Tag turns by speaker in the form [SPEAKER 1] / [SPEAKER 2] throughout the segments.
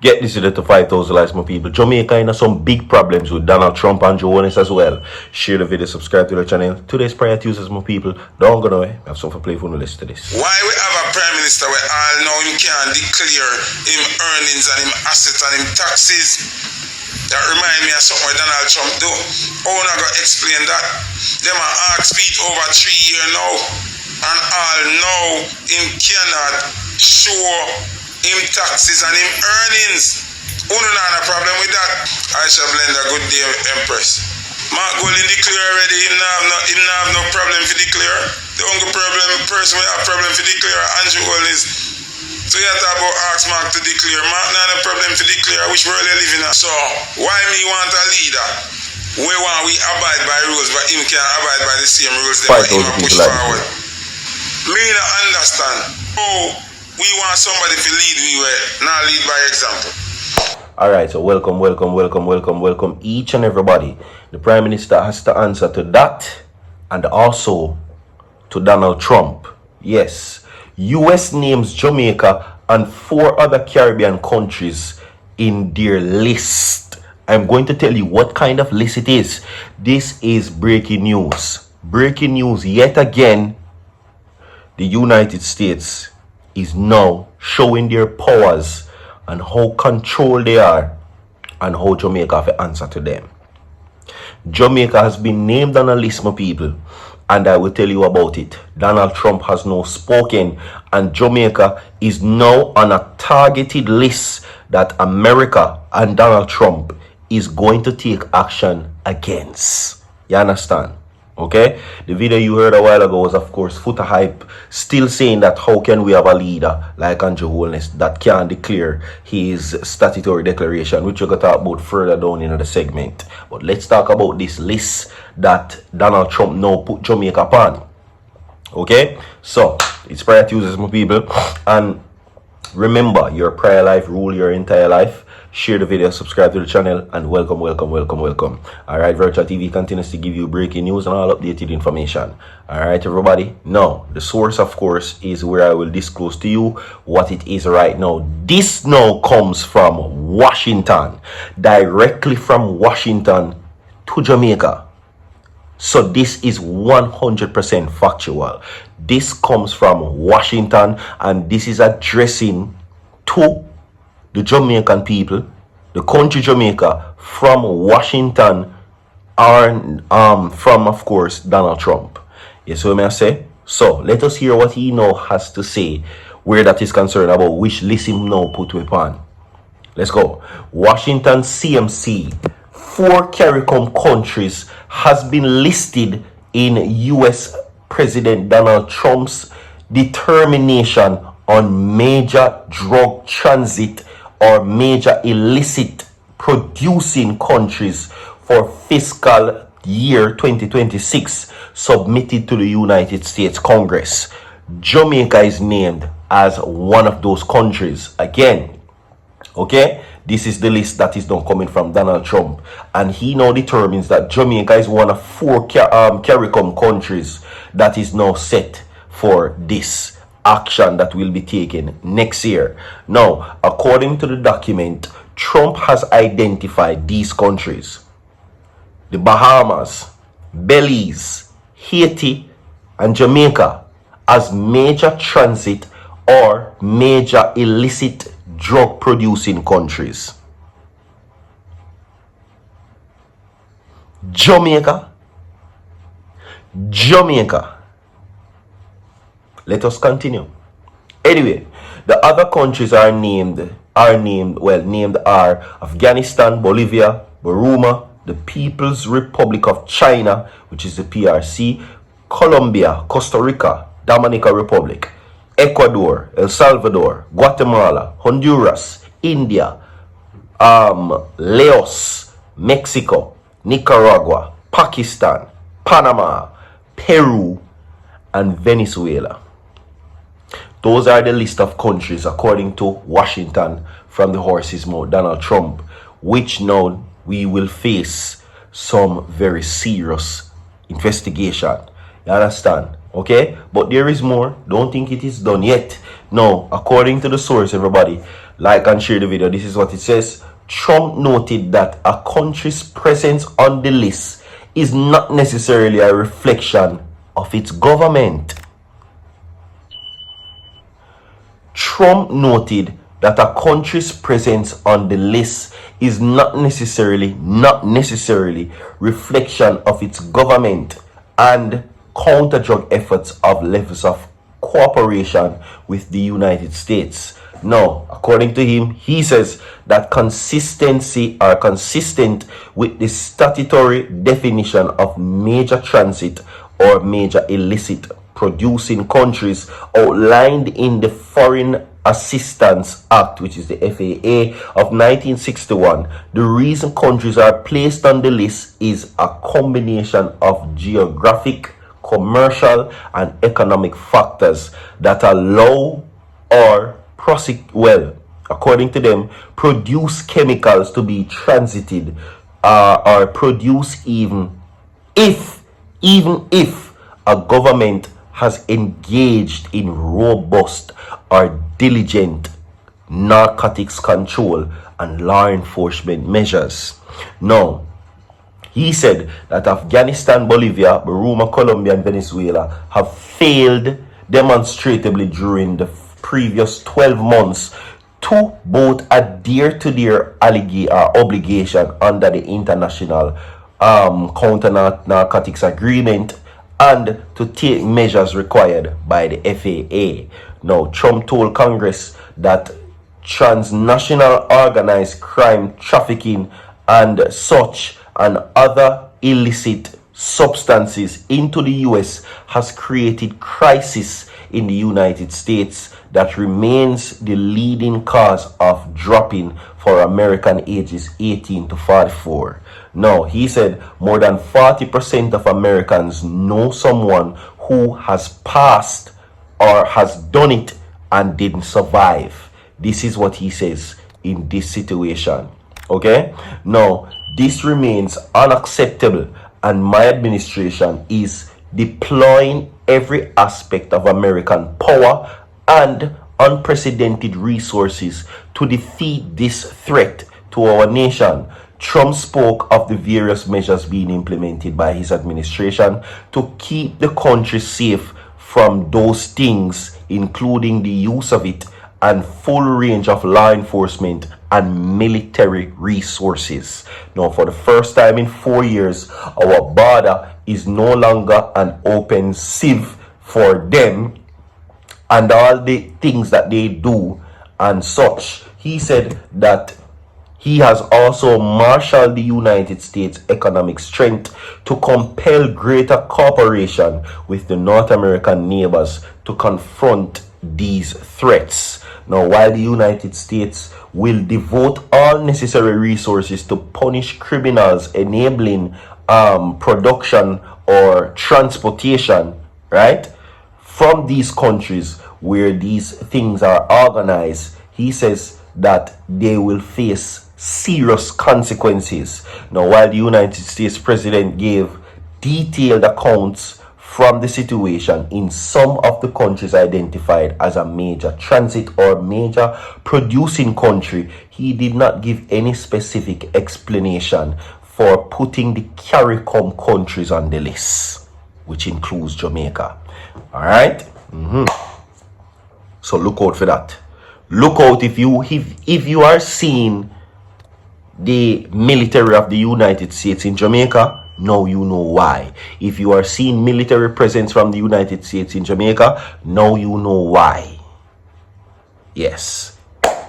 [SPEAKER 1] Get this to 5,000 likes, my people. Jamaica in some big problems with Donald Trump and Holness as well. Share the video, subscribe to the channel. Today's prior Tuesdays, my people. Don't go away. I have something for play for the list to this.
[SPEAKER 2] Why we have a prime minister where all know him can declare him earnings and him assets and him taxes? That remind me of something where Donald Trump do. How I gonna explain that? Them are ask people over 3 years now, and all know him cannot show him taxes and him earnings. Who don't have a problem with that? I shall blend a good day, Empress. Mark Golding declare already, him have no problem to declare. The only person we have problem to declare, Andrew Holness. So you have to about ask Mark to declare. Mark not a problem to declare which world you live in. So why me want a leader? We want we abide by rules, but him can't abide by the same rules that him push forward. Me not understand. Oh, we want somebody to lead we were, not lead by example.
[SPEAKER 1] Alright, so welcome each and everybody. The Prime Minister has to answer to that and also to Donald Trump. Yes, US names Jamaica and 4 other Caribbean countries in their list. I'm going to tell you what kind of list it is. This is breaking news. Breaking news yet again. The United States is now showing their powers and how controlled they are and how Jamaica have to answer to them. Jamaica has been named on a list, my people, and I will tell you about it. Donald Trump has now spoken, and Jamaica is now on a targeted list that America and Donald Trump is going to take action against. You understand? Okay, the video you heard a while ago was, of course, Footer Hype still saying that how can we have a leader like Andrew Holness that can declare his statutory declaration, which we're going to talk about further down in the segment. But let's talk about this list that Donald Trump now put Jamaica upon. Okay, so it's prior Tuesdays, my people, and remember, your prior life rule your entire life. Share the video, subscribe to the channel, and welcome. Alright, Virtual TV continues to give you breaking news and all updated information. Alright, everybody. Now, the source, of course, is where I will disclose to you what it is right now. This now comes from Washington, directly from Washington to Jamaica. So this is 100% factual. This comes from Washington, and this is addressing to the Jamaican people, the country Jamaica, from Washington, or from, of course, Donald Trump. Yes, what may I say? So let us hear what he now has to say where that is concerned about which list him now put upon. Let's go. Washington CMC, 4 CARICOM countries has been listed in US President Donald Trump's determination on major drug transit or major illicit producing countries for fiscal year 2026 submitted to the United States Congress. Jamaica is named as one of those countries again. Okay, this is the list that is now coming from Donald Trump, and he now determines that Jamaica is one of 4 CARICOM countries that is now set for this action that will be taken next year. Now, according to the document, Trump has identified these countries: the Bahamas, Belize, Haiti, and Jamaica as major transit or major illicit drug producing countries. Jamaica. Let us continue. Anyway, the other countries named are Afghanistan, Bolivia, Burma, the People's Republic of China, which is the PRC, Colombia, Costa Rica, Dominican Republic, Ecuador, El Salvador, Guatemala, Honduras, India, Laos, Mexico, Nicaragua, Pakistan, Panama, Peru, and Venezuela. Those are the list of countries according to Washington from the horse's mouth, Donald Trump, which now we will face some very serious investigation. You understand? Okay? But there is more. Don't think it is done yet. No, according to the source, everybody, Like and share the video. This is what it says. Trump noted that a country's presence on the list is not necessarily a reflection of its government. Trump noted that a country's presence on the list is not necessarily reflection of its government and counter drug efforts of levels of cooperation with the United States. Now, according to him, he says that consistency are consistent with the statutory definition of major transit or major illicit producing countries outlined in the Foreign Assistance Act, which is the FAA of 1961. The reason countries are placed on the list is a combination of geographic, commercial, and economic factors that allow or according to them, produce chemicals to be transited or produce even if a government has engaged in robust or diligent narcotics control and law enforcement measures. Now, he said that Afghanistan, Bolivia, Burma, Colombia, and Venezuela have failed demonstrably during the previous 12 months to both adhere to their obligation under the International Counter Narcotics Agreement and to take measures required by the FAA. Now, Trump told Congress that transnational organized crime, trafficking, and such and other illicit substances into the US has created crisis in the United States that remains the leading cause of dropping for American ages 18 to 44. Now, he said more than 40% of Americans know someone who has passed or has done it and didn't survive. This is what he says in this situation. Okay? Now, this remains unacceptable, and my administration is deploying every aspect of American power and unprecedented resources to defeat this threat to our nation. Trump spoke of the various measures being implemented by his administration to keep the country safe from those things, including the use of it and full range of law enforcement and military resources. Now, for the first time in 4 years, our border is no longer an open sieve for them and all the things that they do and such. He said that he has also marshaled the United States economic strength to compel greater cooperation with the North American neighbors to confront these threats. Now, while the United States will devote all necessary resources to punish criminals enabling production or transportation, right, from these countries where these things are organized, he says that they will face serious consequences. Now, while the United States president gave detailed accounts from the situation in some of the countries identified as a major transit or major producing country, he did not give any specific explanation for putting the CARICOM countries on the list, which includes Jamaica. All right. So look out for that. Look out if you are seeing the military of the United States in Jamaica. Now you know why. If you are seeing military presence from the United States in Jamaica, now you know why. Yes,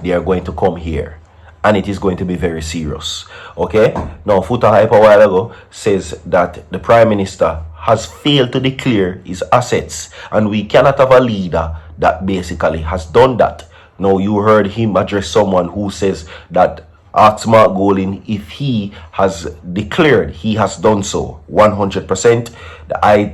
[SPEAKER 1] they are going to come here, and it is going to be very serious. Okay. Now, Futa Hype a while ago says that the Prime Minister has failed to declare his assets, and we cannot have a leader that basically has done that. Now, you heard him address someone who says that ask Mark Golin if he has declared he has done so 100%.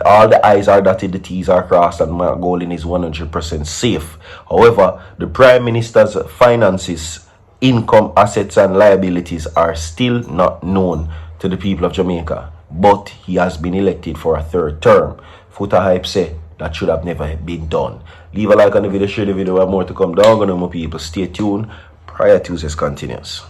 [SPEAKER 1] All the I's are dotted, the T's are crossed, and Mark Golin is 100% safe. However, the Prime Minister's finances, income, assets, and liabilities are still not known to the people of Jamaica, but he has been elected for a third term. Futa Hype say that should have never been done. Leave a like on the video, share the video, and more to come down. Gonna more people. Stay tuned. Higher Tuesdays continues.